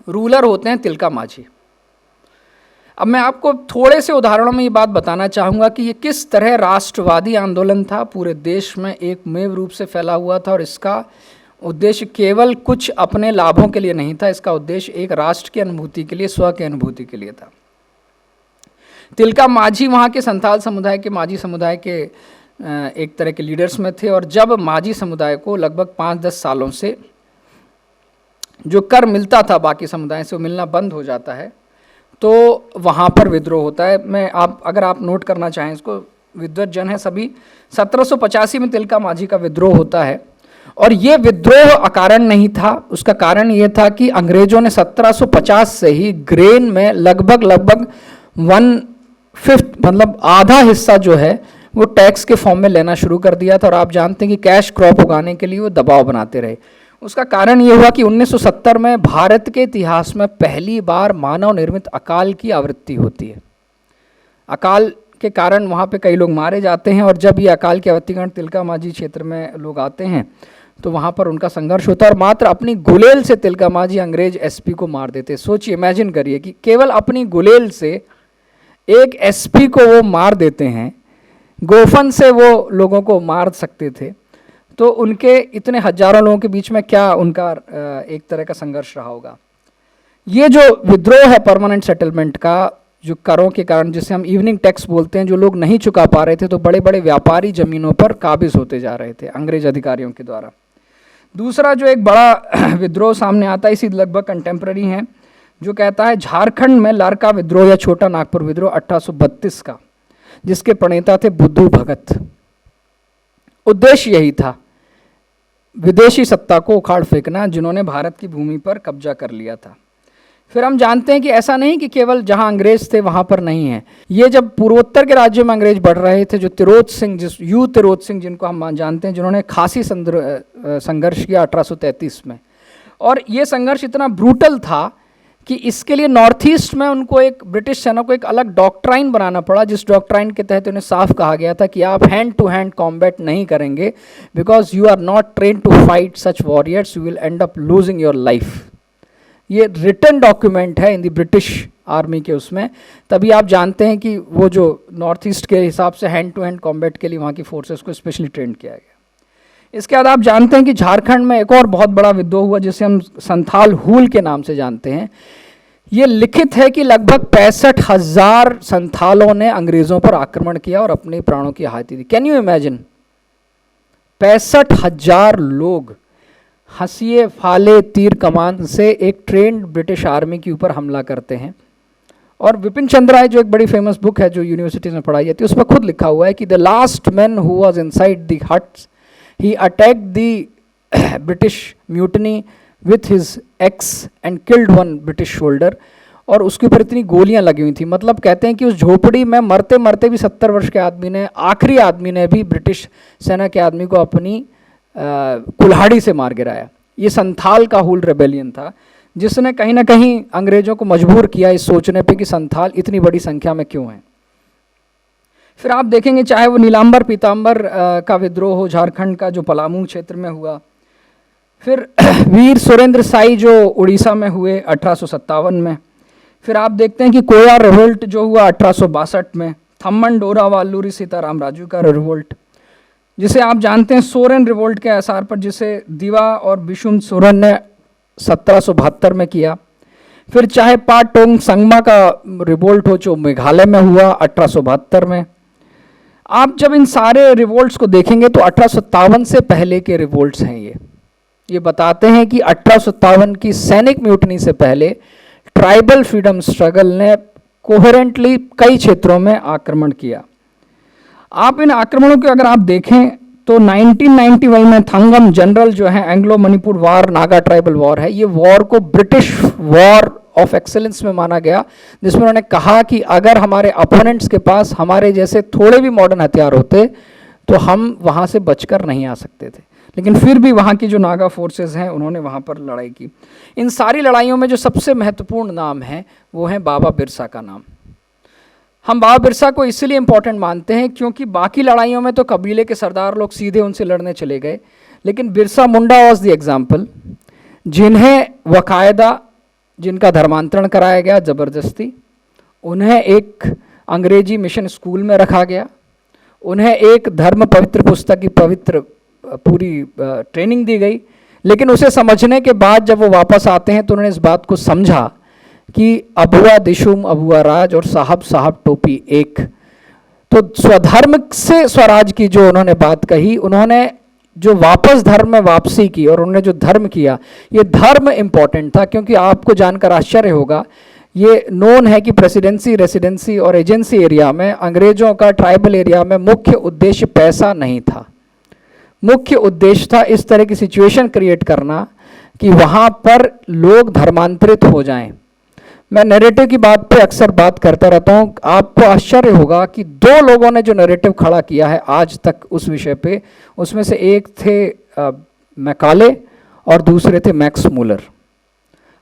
रूलर होते हैं तिलका माझी. अब मैं आपको थोड़े से उदाहरणों में ये बात बताना चाहूँगा कि ये किस तरह राष्ट्रवादी आंदोलन था, पूरे देश में एक मेव रूप से फैला हुआ था. और इसका उद्देश्य केवल कुछ अपने लाभों के लिए नहीं था, इसका उद्देश्य एक राष्ट्र की अनुभूति के लिए, स्व की अनुभूति के लिए था. तिलका माझी वहाँ के संथाल समुदाय के, माझी समुदाय के एक तरह के लीडर्स में थे. और जब माझी समुदाय को लगभग 5-10 सालों से जो कर मिलता था बाकी समुदाय से वो मिलना बंद हो जाता है तो वहाँ पर विद्रोह होता है. अगर आप नोट करना चाहें इसको, विद्वत जन है सभी, 1785 में तिलका माझी का विद्रोह होता है. और ये विद्रोह अकारण नहीं था, उसका कारण ये था कि अंग्रेजों ने 1750 से ही ग्रेन में लगभग 1/5 मतलब आधा हिस्सा जो है वो टैक्स के फॉर्म में लेना शुरू कर दिया था. और आप जानते हैं कि कैश क्रॉप उगाने के लिए वो दबाव बनाते रहे. उसका कारण ये हुआ कि 1970 में भारत के इतिहास में पहली बार मानव निर्मित अकाल की आवृत्ति होती है. अकाल के कारण वहाँ पे कई लोग मारे जाते हैं और जब ये अकाल की आवृत्ति कारण तिलका माझी क्षेत्र में लोग आते हैं तो वहाँ पर उनका संघर्ष होता है. और मात्र अपनी गुलेल से तिलका माझी अंग्रेज एसपी को मार देते. सोचिए, इमेजिन करिए कि केवल अपनी गुलेल से एक एसपी को वो मार देते हैं. गोफन से वो लोगों को मार सकते थे, तो उनके इतने हजारों लोगों के बीच में क्या उनका एक तरह का संघर्ष रहा होगा. ये जो विद्रोह है परमानेंट सेटलमेंट का, जो करों के कारण, जिसे हम इवनिंग टैक्स बोलते हैं, जो लोग नहीं चुका पा रहे थे तो बड़े बड़े व्यापारी ज़मीनों पर काबिज होते जा रहे थे अंग्रेज अधिकारियों के द्वारा. दूसरा जो एक बड़ा विद्रोह सामने आता है, इसी लगभग कंटेम्प्रेरी है, जो कहता है झारखंड में लारका विद्रोह या छोटा नागपुर विद्रोह 1832 का, जिसके प्रणेता थे बुद्धू भगत. उद्देश्य यही था, विदेशी सत्ता को उखाड़ फेंकना जिन्होंने भारत की भूमि पर कब्जा कर लिया था. फिर हम जानते हैं कि ऐसा नहीं कि केवल जहां अंग्रेज थे वहां पर नहीं है. ये जब पूर्वोत्तर के राज्यों में अंग्रेज बढ़ रहे थे, जो तिरोत सिंह, तिरोत सिंह जिनको हम जानते हैं, जिन्होंने खासी संघर्ष किया 1833 में. और ये संघर्ष इतना ब्रूटल था कि इसके लिए नॉर्थ ईस्ट में उनको एक ब्रिटिश सेना को एक अलग डॉक्ट्राइन बनाना पड़ा, जिस डॉक्ट्राइन के तहत उन्हें साफ कहा गया था कि आप हैंड टू हैंड कॉम्बैट नहीं करेंगे, because you are not train to fight such warriors, you will end up losing your life. ये रिटन डॉक्यूमेंट है इन द ब्रिटिश आर्मी के उसमें। तभी आप जानते हैं कि वो जो नॉर्थ ईस्ट के हिसाब से हैंड टू हैंड कॉम्बैट के लिए वहाँ की फोर्सेस को स्पेशली ट्रेन किया गया। इसके बाद आप जानते हैं कि झारखंड में एक और बहुत बड़ा विद्रोह हुआ जिसे हम संथाल हूल के नाम से जानते हैं। ये लिखित है कि लगभग 65,000 संथालों ने अंग्रेज़ों पर आक्रमण किया और अपने प्राणों की आहुति दी। कैन यू इमेजिन, 65,000 लोग हंसिए फाले तीर कमान से एक ट्रेंड ब्रिटिश आर्मी के ऊपर हमला करते हैं। और विपिन चंद्र राय, जो एक बड़ी फेमस बुक है जो यूनिवर्सिटीज में पढ़ाई जाती है, उसमें खुद लिखा हुआ है कि the last man who was inside the huts he attacked the British mutiny with his ex and killed one British shoulder. और उसके ऊपर इतनी गोलियां लगी हुई थी, मतलब कहते हैं कि उस झोपड़ी में मरते मरते भी 70 वर्ष के आदमी ने, आखिरी आदमी ने भी ब्रिटिश सेना के आदमी को अपनी कुल्हाड़ी से मार गिराया। ये संथाल का हूल रेबेलियन था जिसने कहीं ना कहीं अंग्रेजों को मजबूर किया इस सोचने पे कि संथाल इतनी बड़ी संख्या में क्यों हैं। फिर आप देखेंगे चाहे वो नीलांबर पीतांबर का विद्रोह हो झारखंड का, जो पलामू क्षेत्र में हुआ, फिर वीर सुरेंद्र साई जो उड़ीसा में हुए 1857 में, फिर आप देखते हैं कि कोया रिवोल्ट जो हुआ 1862 में, थम्मन डोरा वालूरी सीताराम राजू का रिवोल्ट, जिसे आप जानते हैं सोरेन रिवोल्ट के आसार पर, जिसे दिवा और बिशुन सोरेन ने 1772 में किया। फिर चाहे पाटोंग संगमा का रिवोल्ट हो जो मेघालय में हुआ 1872 में। आप जब इन सारे रिवोल्ट्स को देखेंगे तो 1857 से पहले के रिवोल्ट्स हैं। ये बताते हैं कि 1857 की सैनिक म्यूटनी से पहले ट्राइबल फ्रीडम स्ट्रगल ने कोहेरेंटली कई क्षेत्रों में आक्रमण किया। आप इन आक्रमणों को अगर आप देखें तो 1991 में थंगम जनरल जो है Anglo Manipur war, Naga tribal war है, ये वॉर को ब्रिटिश वॉर ऑफ एक्सेलेंस में माना गया, जिसमें उन्होंने कहा कि अगर हमारे अपोनेंट्स के पास हमारे जैसे थोड़े भी मॉडर्न हथियार होते तो हम वहाँ से बचकर नहीं आ सकते थे। लेकिन फिर भी वहाँ की जो नागा फोर्सेस हैं उन्होंने वहाँ पर लड़ाई की। इन सारी लड़ाइयों में जो सबसे महत्वपूर्ण नाम है वो है बाबा बिरसा का नाम। हम बाबा बिरसा को इसलिए इम्पोर्टेंट मानते हैं क्योंकि बाकी लड़ाइयों में तो कबीले के सरदार लोग सीधे उनसे लड़ने चले गए, लेकिन Birsa Munda was the example, जिन्हें वकायदा जिनका धर्मांतरण कराया गया ज़बरदस्ती, उन्हें एक अंग्रेजी मिशन स्कूल में रखा गया, उन्हें एक धर्म पवित्र पुस्तक की पवित्र पूरी ट्रेनिंग दी गई, लेकिन उसे समझने के बाद जब वो वापस आते हैं तो उन्होंने इस बात को समझा कि अबुआ दिशुम अबुआ राज और साहब साहब टोपी एक। तो स्वधर्म से स्वराज की जो उन्होंने बात कही, उन्होंने जो वापस धर्म में वापसी की और उन्होंने जो धर्म किया, ये धर्म इम्पॉर्टेंट था। क्योंकि आपको जानकर आश्चर्य होगा, ये नोन है कि प्रेसिडेंसी, रेसिडेंसी और एजेंसी एरिया में अंग्रेजों का ट्राइबल एरिया में मुख्य उद्देश्य पैसा नहीं था। मुख्य उद्देश्य था इस तरह की सिचुएशन क्रिएट करना कि वहाँ पर लोग धर्मांतरित हो जाएं। मैं नैरेटिव की बात पे अक्सर बात करता रहता हूँ। आपको आश्चर्य होगा कि 2 लोगों ने जो नैरेटिव खड़ा किया है आज तक उस विषय पे, उसमें से एक थे मैकाले और दूसरे थे मैक्स मूलर।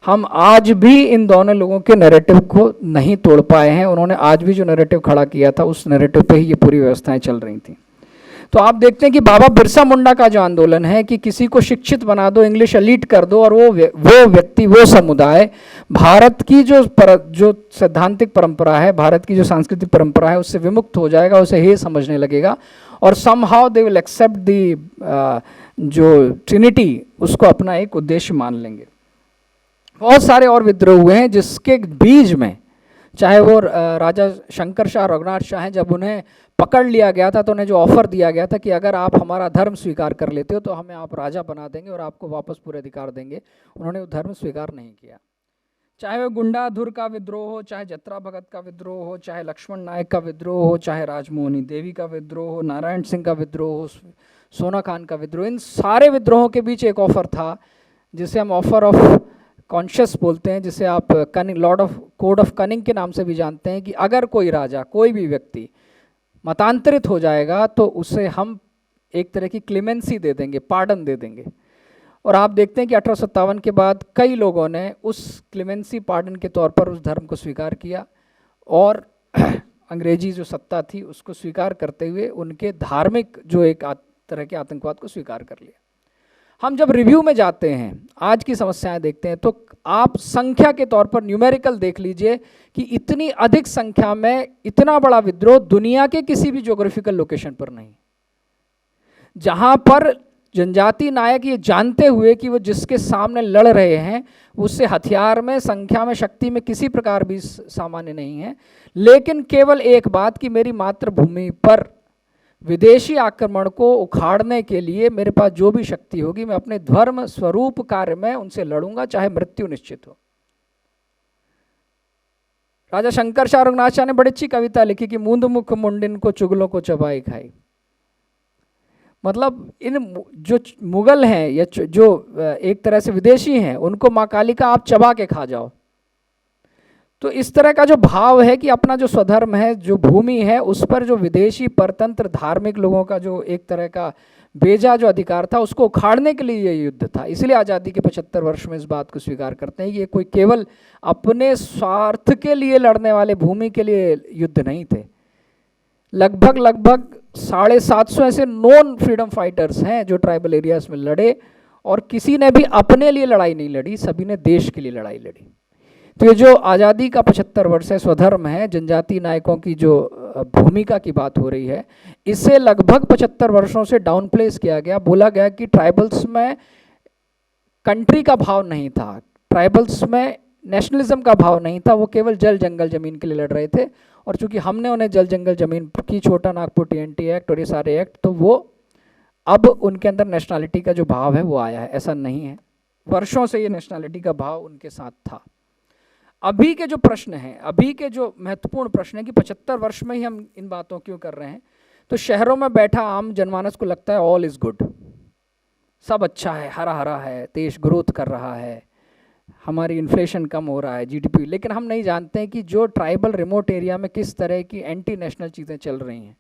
हम आज भी इन दोनों लोगों के नैरेटिव को नहीं तोड़ पाए हैं। उन्होंने आज भी जो नैरेटिव खड़ा किया था उस नैरेटिव पे ही ये पूरी व्यवस्थाएं चल रही थी। तो आप देखते हैं कि बाबा बिरसा मुंडा का जो आंदोलन है कि किसी को शिक्षित बना दो, इंग्लिश एलीट कर दो और वो व्यक्ति, वो समुदाय भारत की जो सैद्धांतिक परंपरा है, भारत की जो सांस्कृतिक परंपरा है, उससे विमुक्त हो जाएगा, उसे हे समझने लगेगा और समहाउ दे विल एक्सेप्ट दी जो ट्रिनिटी, उसको अपना एक उद्देश्य मान लेंगे। बहुत सारे और विद्रोह हुए हैं जिसके बीज में, चाहे वो राजा शंकर शाह रघुनाथ शाह हैं, जब उन्हें पकड़ लिया गया था तो उन्हें जो ऑफर दिया गया था कि अगर आप हमारा धर्म स्वीकार कर लेते हो तो हमें आप राजा बना देंगे और आपको वापस पूरे अधिकार देंगे, उन्होंने वो धर्म स्वीकार नहीं किया। चाहे वो गुंडाधुर का विद्रोह हो, चाहे जत्रा भगत का विद्रोह हो, चाहे लक्ष्मण नायक का विद्रोह हो, चाहे राजमोहनी देवी का विद्रोह हो, नारायण सिंह का विद्रोह हो, सोना खान का विद्रोह, इन सारे विद्रोहों के बीच एक ऑफर था जिसे हम ऑफर ऑफ कॉन्शियस बोलते हैं, जिसे आप cunning, Lord of code of cunning के नाम से भी जानते हैं, कि अगर कोई राजा, कोई भी व्यक्ति मतांतरित हो जाएगा तो उसे हम एक तरह की क्लेमेंसी दे देंगे, पार्डन दे देंगे। और आप देखते हैं कि 1857 के बाद कई लोगों ने उस क्लेमेंसी पार्डन के तौर पर उस धर्म को स्वीकार किया और अंग्रेजी जो सत्ता थी उसको स्वीकार करते हुए उनके धार्मिक जो एक तरह के आतंकवाद को स्वीकार कर लिया। हम जब रिव्यू में जाते हैं, आज की समस्याएं देखते हैं, तो आप संख्या के तौर पर न्यूमेरिकल देख लीजिए कि इतनी अधिक संख्या में इतना बड़ा विद्रोह दुनिया के किसी भी ज्योग्राफिकल लोकेशन पर नहीं, जहां पर जनजाति नायक ये जानते हुए कि वो जिसके सामने लड़ रहे हैं उससे हथियार में, संख्या में, शक्ति में किसी प्रकार भी सामान्य नहीं है, लेकिन केवल एक बात कि मेरी मातृभूमि पर विदेशी आक्रमण को उखाड़ने के लिए मेरे पास जो भी शक्ति होगी मैं अपने धर्म स्वरूप कार्य में उनसे लड़ूंगा, चाहे मृत्यु निश्चित हो। राजा शंकर शाह रघुनाथ शाह ने बड़ी अच्छी कविता लिखी कि मूंद मुख मुंडिन को चुगलों को चबाई खाई। मतलब इन जो मुगल हैं या जो एक तरह से विदेशी हैं उनको माँ काली का आप चबा के खा जाओ। तो इस तरह का जो भाव है कि अपना जो स्वधर्म है, जो भूमि है, उस पर जो विदेशी परतंत्र धार्मिक लोगों का जो एक तरह का बेजा जो अधिकार था उसको उखाड़ने के लिए ये युद्ध था। इसलिए आज़ादी के 75 वर्ष में इस बात को स्वीकार करते हैं कि ये कोई केवल अपने स्वार्थ के लिए लड़ने वाले भूमि के लिए युद्ध नहीं थे। लगभग 750 ऐसे नॉन फ्रीडम फाइटर्स हैं जो ट्राइबल एरियाज में लड़े और किसी ने भी अपने लिए लड़ाई नहीं लड़ी, सभी ने देश के लिए लड़ाई लड़ी। तो ये जो आज़ादी का 75 वर्ष है, स्वधर्म है, जनजाति नायकों की जो भूमिका की बात हो रही है, इसे लगभग 75 वर्षों से डाउन प्लेस किया गया। बोला गया कि ट्राइबल्स में कंट्री का भाव नहीं था, ट्राइबल्स में नेशनलिज्म का भाव नहीं था, वो केवल जल जंगल ज़मीन के लिए लड़ रहे थे। और चूंकि हमने उन्हें जल जंगल ज़मीन की, छोटा नागपुर TNT एक्ट और ये सारे एक्ट, तो वो अब उनके अंदर नेशनलिटी का जो भाव है वो आया है। ऐसा नहीं है, वर्षों से ये नेशनलिटी का भाव उनके साथ था। अभी के जो प्रश्न हैं, अभी के जो महत्वपूर्ण प्रश्न है कि 75 वर्ष में ही हम इन बातों क्यों कर रहे हैं, तो शहरों में बैठा आम जनमानस को लगता है ऑल इज़ गुड, सब अच्छा है, हरा हरा है, देश ग्रोथ कर रहा है, हमारी इन्फ्लेशन कम हो रहा है, GDP। लेकिन हम नहीं जानते हैं कि जो ट्राइबल रिमोट एरिया में किस तरह की एंटी नेशनल चीज़ें चल रही हैं।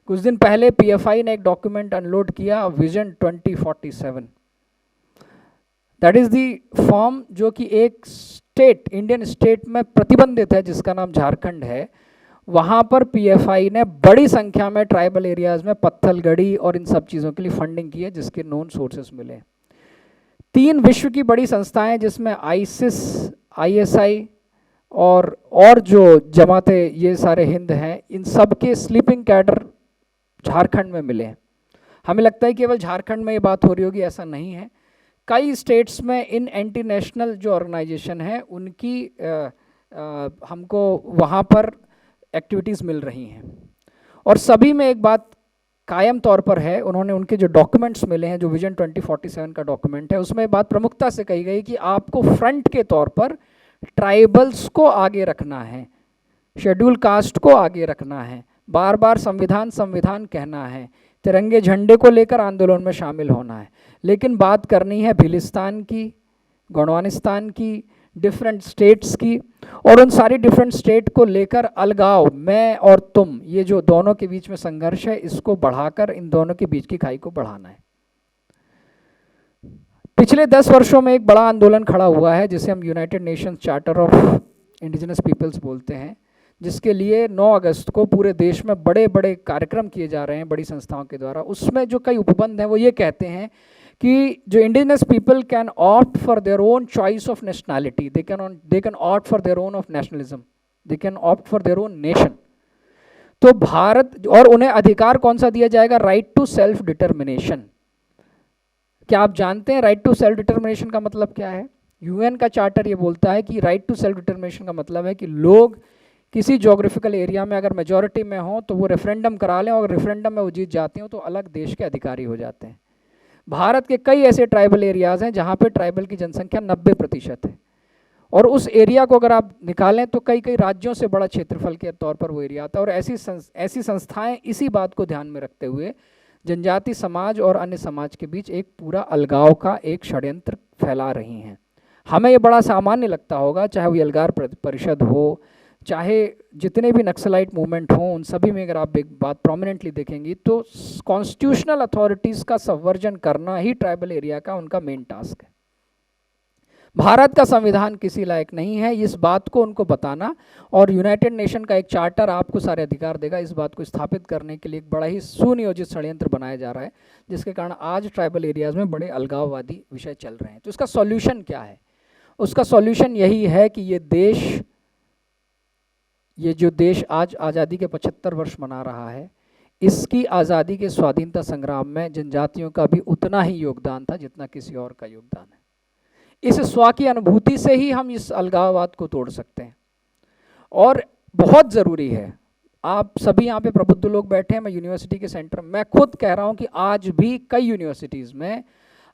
कुछ दिन पहले PFI ने एक डॉक्यूमेंट अनलोड किया, vision 2047, that is the form जो कि एक स्टेट, इंडियन स्टेट में प्रतिबंधित है जिसका नाम झारखंड है। वहाँ पर PFI ने बड़ी संख्या में ट्राइबल एरियाज़ में पत्थलगड़ी और इन सब चीज़ों के लिए फंडिंग की है जिसके नोन सोर्सेस मिले। 3 विश्व की बड़ी संस्थाएं जिसमें ISIS, ISI और जो जमातें ये सारे हिंद हैं, इन सब के स्लीपिंग कैडर झारखंड में मिले। हमें लगता है केवल झारखंड में ये बात हो रही होगी, ऐसा नहीं है। कई स्टेट्स में इन एंटी नेशनल जो ऑर्गेनाइजेशन है उनकी हमको वहाँ पर एक्टिविटीज़ मिल रही हैं। और सभी में एक बात कायम तौर पर है, उन्होंने उनके जो डॉक्यूमेंट्स मिले हैं, जो विजन 2047 का डॉक्यूमेंट है, उसमें बात प्रमुखता से कही गई कि आपको फ्रंट के तौर पर ट्राइबल्स को आगे रखना है, शेड्यूल कास्ट को आगे रखना है, बार बार संविधान संविधान कहना है, तिरंगे झंडे को लेकर आंदोलन में शामिल होना है, लेकिन बात करनी है भिलिस्तान की, गोंडवानिस्तान की, डिफरेंट स्टेट्स की, और उन सारी डिफरेंट स्टेट को लेकर अलगाव, मैं और तुम, ये जो दोनों के बीच में संघर्ष है, इसको बढ़ाकर इन दोनों के बीच की खाई को बढ़ाना है। पिछले 10 वर्षों में एक बड़ा आंदोलन खड़ा हुआ है जिसे हम United Nations charter of indigenous peoples बोलते हैं, जिसके लिए 9 अगस्त को पूरे देश में बड़े बड़े कार्यक्रम किए जा रहे हैं बड़ी संस्थाओं के द्वारा। उसमें जो कई उपबंध हैं वो ये कहते हैं कि जो indigenous people can opt for their own choice of nationality, they can opt for their own of nationalism, they can opt for their own nation. तो भारत, और उन्हें अधिकार कौन सा दिया जाएगा? Right to self determination. क्या आप जानते हैं राइट टू सेल्फ डिटर्मिनेशन का मतलब क्या है? UN का चार्टर ये बोलता है कि राइट टू सेल्फ डिटर्मिनेशन का मतलब है कि लोग किसी ज्योग्राफिकल एरिया में अगर मेजॉरिटी में हो तो वो रेफरेंडम करा लें, और रेफरेंडम में वो जीत जाते हो तो अलग देश के अधिकारी हो जाते हैं। भारत के कई ऐसे ट्राइबल एरियाज़ हैं जहाँ पे ट्राइबल की जनसंख्या 90% है, और उस एरिया को अगर आप निकालें तो कई कई राज्यों से बड़ा क्षेत्रफल के तौर पर वो एरिया आता है। और ऐसी संस्थाएं इसी बात को ध्यान में रखते हुए जनजाति समाज और अन्य समाज के बीच एक पूरा अलगाव का एक षड्यंत्र फैला रही हैं। हमें ये बड़ा सामान्य लगता होगा, चाहे वो यलगार परिषद हो, चाहे जितने भी नक्सलाइट मूवमेंट हों, उन सभी में अगर आप एक बात प्रोमिनेंटली देखेंगी तो कॉन्स्टिट्यूशनल अथॉरिटीज़ का सबवर्जन करना ही ट्राइबल एरिया का उनका मेन टास्क है। भारत का संविधान किसी लायक नहीं है इस बात को उनको बताना, और यूनाइटेड नेशन का एक चार्टर आपको सारे अधिकार देगा इस बात को स्थापित करने के लिए एक बड़ा ही सुनियोजित षड्यंत्र बनाया जा रहा है, जिसके कारण आज ट्राइबल एरियाज़ में बड़े अलगाववादी विषय चल रहे हैं। तो इसका सॉल्यूशन क्या है? उसका सॉल्यूशन यही है कि ये जो देश आज आज़ादी के 75 वर्ष मना रहा है, इसकी आज़ादी के स्वाधीनता संग्राम में जनजातियों का भी उतना ही योगदान था जितना किसी और का योगदान है। इस स्व की अनुभूति से ही हम इस अलगाववाद को तोड़ सकते हैं। और बहुत ज़रूरी है, आप सभी यहाँ पे प्रबुद्ध लोग बैठे हैं, मैं यूनिवर्सिटी के सेंटर, मैं खुद कह रहा हूँ कि आज भी कई यूनिवर्सिटीज़ में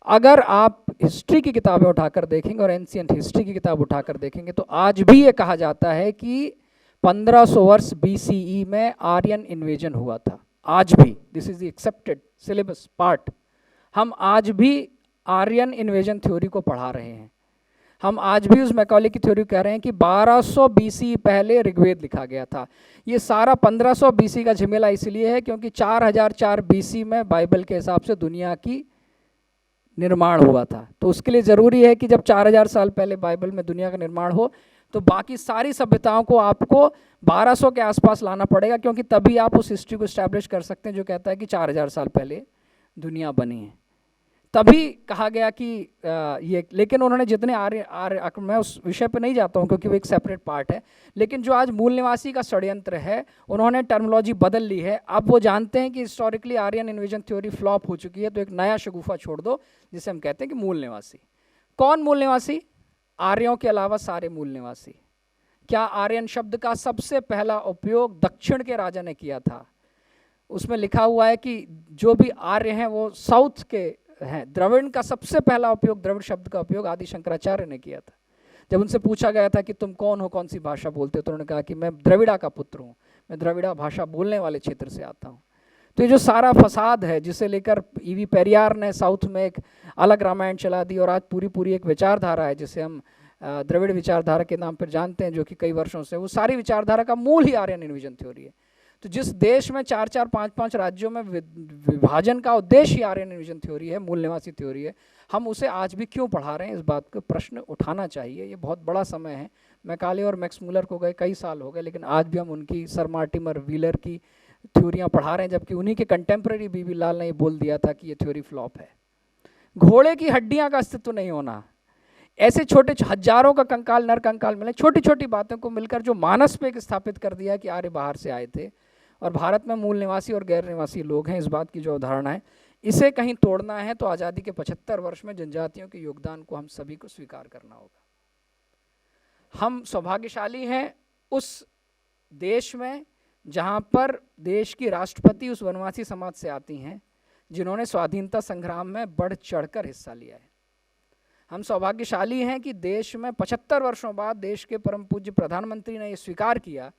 अगर आप हिस्ट्री की किताबें उठाकर देखेंगे और एंशिएंट हिस्ट्री की किताब उठाकर देखेंगे तो आज भी ये कहा जाता है कि 1500 वर्ष BCE में आर्यन इन्वेजन हुआ था। आज भी, this is the accepted syllabus part, हम आज भी आर्यन इन्वेजन थ्योरी को पढ़ा रहे हैं। हम आज भी उस मैकॉले की थ्योरी कह रहे हैं कि 1200 BC पहले ऋग्वेद लिखा गया था। ये सारा 1500 BC का झमेला इसलिए है क्योंकि 4004 BC में बाइबल के हिसाब से दुनिया की निर्माण हुआ था। तो उसके लिए ज़रूरी है कि जब 4000 साल पहले बाइबल में दुनिया का निर्माण हो तो बाकी सारी सभ्यताओं को आपको 1200 के आसपास लाना पड़ेगा, क्योंकि तभी आप उस हिस्ट्री को इस्टेब्लिश कर सकते हैं जो कहता है कि 4000 साल पहले दुनिया बनी है। तभी कहा गया कि ये, लेकिन उन्होंने जितने आर्य मैं उस विषय पे नहीं जाता हूँ क्योंकि वो एक सेपरेट पार्ट है, लेकिन जो आज मूल निवासी का षड्यंत्र है उन्होंने टर्मिनोलॉजी बदल ली है। अब वो जानते हैं कि historically Aryan invasion theory flop हो चुकी है, तो एक नया शगुफा छोड़ दो जिसे हम कहते हैं कि मूल निवासी। कौन मूल निवासी? आर्यों के अलावा सारे मूल निवासी। क्या आर्यन शब्द का सबसे पहला उपयोग दक्षिण के राजा ने किया था? उसमें लिखा हुआ है कि जो भी आर्य हैं वो साउथ के हैं। द्रविड़ का सबसे पहला उपयोग, द्रविड़ शब्द का उपयोग आदि शंकराचार्य ने किया था। जब उनसे पूछा गया था कि तुम कौन हो, कौन सी भाषा बोलते हो, तो उन्होंने कहा कि मैं द्रविड़ा का पुत्र हूँ, मैं द्रविड़ा भाषा बोलने वाले क्षेत्र से आता हूँ। तो ये जो सारा फसाद है जिसे लेकर ईवी पेरियार ने साउथ में एक अलग रामायण चला दी, और आज पूरी एक विचारधारा है जिसे हम द्रविड़ विचारधारा के नाम पर जानते हैं, जो कि कई वर्षों से, वो सारी विचारधारा का मूल ही आर्यन इन्वेजन थ्योरी है। तो जिस देश में 4-4, 5-5 राज्यों में विभाजन का उद्देश्य ही आर्यन इन्वेजन थ्योरी है, मूल निवासी थ्योरी है, हम उसे आज भी क्यों पढ़ा रहे हैं? इस बात को प्रश्न उठाना चाहिए। ये बहुत बड़ा समय है। मैकाले और मैक्स मुलर को गए कई साल हो गए, लेकिन आज भी हम उनकी, सर मार्टिमर व्हीलर की थ्योरियाँ पढ़ा रहे हैं, जबकि उन्हीं के कंटेम्प्रेरी बीबी लाल ने ये बोल दिया था कि ये थ्योरी फ्लॉप है। घोड़े की हड्डियाँ का अस्तित्व नहीं होना, ऐसे छोटे हजारों का कंकाल, नर कंकाल मिले, छोटी छोटी बातों को मिलकर जो मानस पे स्थापित कर दिया कि आर्य बाहर से आए थे और भारत में मूल निवासी और गैर निवासी लोग हैं, इस बात की जो अवधारणा है, इसे कहीं तोड़ना है तो आज़ादी के 75 वर्ष में जनजातियों के योगदान को हम सभी को स्वीकार करना होगा। हम सौभाग्यशाली हैं उस देश में जहाँ पर देश की राष्ट्रपति उस वनवासी समाज से आती हैं जिन्होंने स्वाधीनता संग्राम में बढ़ चढ़कर हिस्सा लिया है। हम सौभाग्यशाली हैं कि देश में 75 वर्षों बाद देश के परम पूज्य प्रधानमंत्री ने ये स्वीकार किया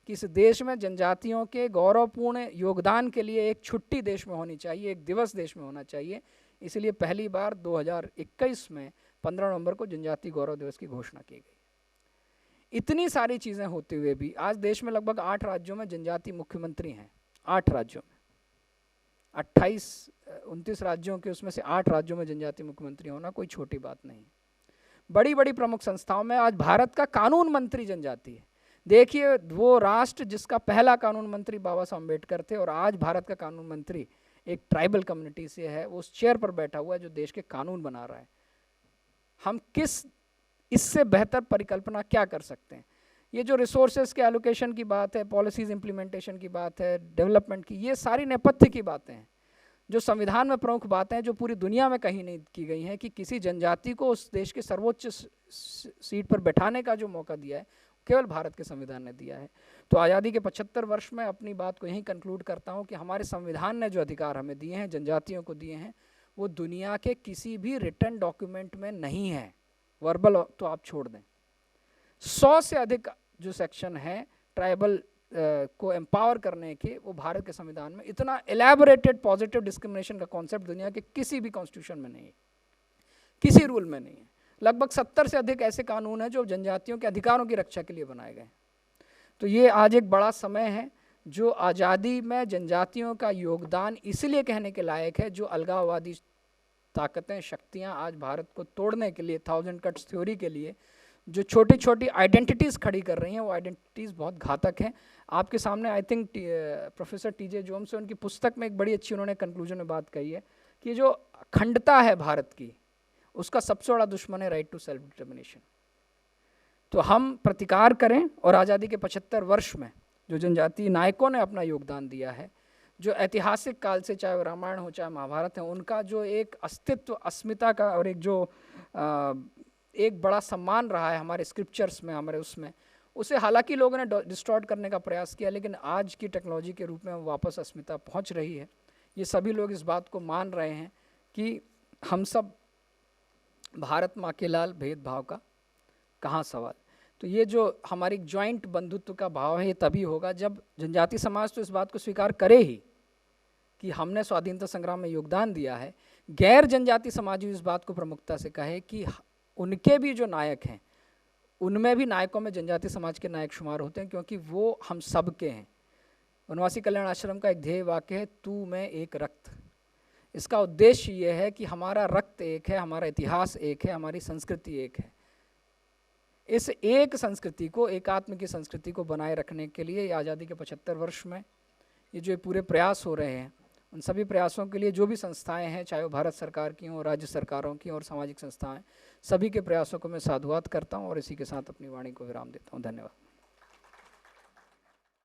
कि इस देश में जनजातियों के गौरवपूर्ण योगदान के लिए एक छुट्टी देश में होनी चाहिए, एक दिवस देश में होना चाहिए। इसलिए पहली बार 2021 में 15 नवंबर को जनजाति गौरव दिवस की घोषणा की गई। इतनी सारी चीज़ें होते हुए भी आज देश में लगभग 8 राज्यों में जनजाति मुख्यमंत्री हैं। 8 राज्यों में, 29 राज्यों के उसमें से 8 राज्यों में जनजाति मुख्यमंत्री होना कोई छोटी बात नहीं। बड़ी बड़ी प्रमुख संस्थाओं में आज भारत का कानून मंत्री जनजाति है। देखिए, वो राष्ट्र जिसका पहला कानून मंत्री बाबा साहब अम्बेडकर थे, और आज भारत का कानून मंत्री एक ट्राइबल कम्युनिटी से है, वो उस चेयर पर बैठा हुआ है जो देश के कानून बना रहा है। हम इससे बेहतर परिकल्पना क्या कर सकते हैं? ये जो रिसोर्सेज के एलोकेशन की बात है, पॉलिसीज इम्प्लीमेंटेशन की बात है, डेवलपमेंट की, ये सारी नेपथ्य की बातें हैं जो संविधान में प्रमुख बातें हैं, जो पूरी दुनिया में कहीं नहीं की गई हैं कि किसी जनजाति को उस देश के सर्वोच्च सीट पर बैठाने का जो मौका दिया है केवल भारत के संविधान ने दिया है। तो आज़ादी के 75 वर्ष में अपनी बात को यहीं कंक्लूड करता हूँ कि हमारे संविधान ने जो अधिकार हमें दिए हैं, जनजातियों को दिए हैं, वो दुनिया के किसी भी रिटन डॉक्यूमेंट में नहीं है। वर्बल तो आप छोड़ दें, 100 से अधिक जो सेक्शन है ट्राइबल को एम्पावर करने के, वो भारत के संविधान में, इतना एलैबोरेटेड पॉजिटिव डिस्क्रिमिनेशन का कॉन्सेप्ट दुनिया के किसी भी कॉन्स्टिट्यूशन में नहीं है, किसी रूल में नहीं है। लगभग 70 से अधिक ऐसे कानून हैं जो जनजातियों के अधिकारों की रक्षा के लिए बनाए गए। तो ये आज एक बड़ा समय है जो आज़ादी में जनजातियों का योगदान इसलिए कहने के लायक है, जो अलगाववादी ताकतें, शक्तियां आज भारत को तोड़ने के लिए, 1000 कट्स थ्योरी के लिए जो छोटी छोटी आइडेंटिटीज़ खड़ी कर रही हैं, वो आइडेंटिटीज़ बहुत घातक हैं। आपके सामने आई थिंक प्रोफेसर टीजे जोम्स से उनकी पुस्तक में एक बड़ी अच्छी उन्होंने कंक्लूजन में बात कही है कि जो अखंडता है भारत की, उसका सबसे बड़ा दुश्मन है राइट टू सेल्फ डिटर्मिनेशन। तो हम प्रतिकार करें और आज़ादी के 75 वर्ष में जो जनजातीय नायकों ने अपना योगदान दिया है, जो ऐतिहासिक काल से, चाहे रामायण हो चाहे महाभारत है, उनका जो एक अस्तित्व, अस्मिता का और एक जो एक बड़ा सम्मान रहा है हमारे स्क्रिप्चर्स में, हमारे उसमें, उसे हालांकि लोगों ने डिस्टॉर्ट करने का प्रयास किया, लेकिन आज की टेक्नोलॉजी के रूप में वापस अस्मिता पहुंच रही है। ये सभी लोग इस बात को मान रहे हैं कि हम सब भारत माँ के लाल, भेदभाव का कहाँ सवाल। तो ये जो हमारी जॉइंट बंधुत्व का भाव है, ये तभी होगा जब जनजातीय समाज तो इस बात को स्वीकार करे ही कि हमने स्वाधीनता संग्राम में योगदान दिया है, गैर जनजातीय समाज इस बात को प्रमुखता से कहे कि उनके भी जो नायक हैं, उनमें भी नायकों में जनजातीय समाज के नायक शुमार होते हैं, क्योंकि वो हम सब के हैं। वनवासी कल्याण आश्रम का एक ध्येय वाक्य है, तू मैं एक रक्त। इसका उद्देश्य ये है कि हमारा रक्त एक है, हमारा इतिहास एक है, हमारी संस्कृति एक है। इस एक संस्कृति को, एकात्म की संस्कृति को बनाए रखने के लिए आज़ादी के 75 वर्ष में ये जो पूरे प्रयास हो रहे हैं, उन सभी प्रयासों के लिए जो भी संस्थाएं हैं, चाहे वो भारत सरकार की हों, राज्य सरकारों की और सामाजिक संस्थाएं, सभी के प्रयासों को मैं साधुवाद करता हूं और इसी के साथ अपनी वाणी को विराम देता हूं। धन्यवाद।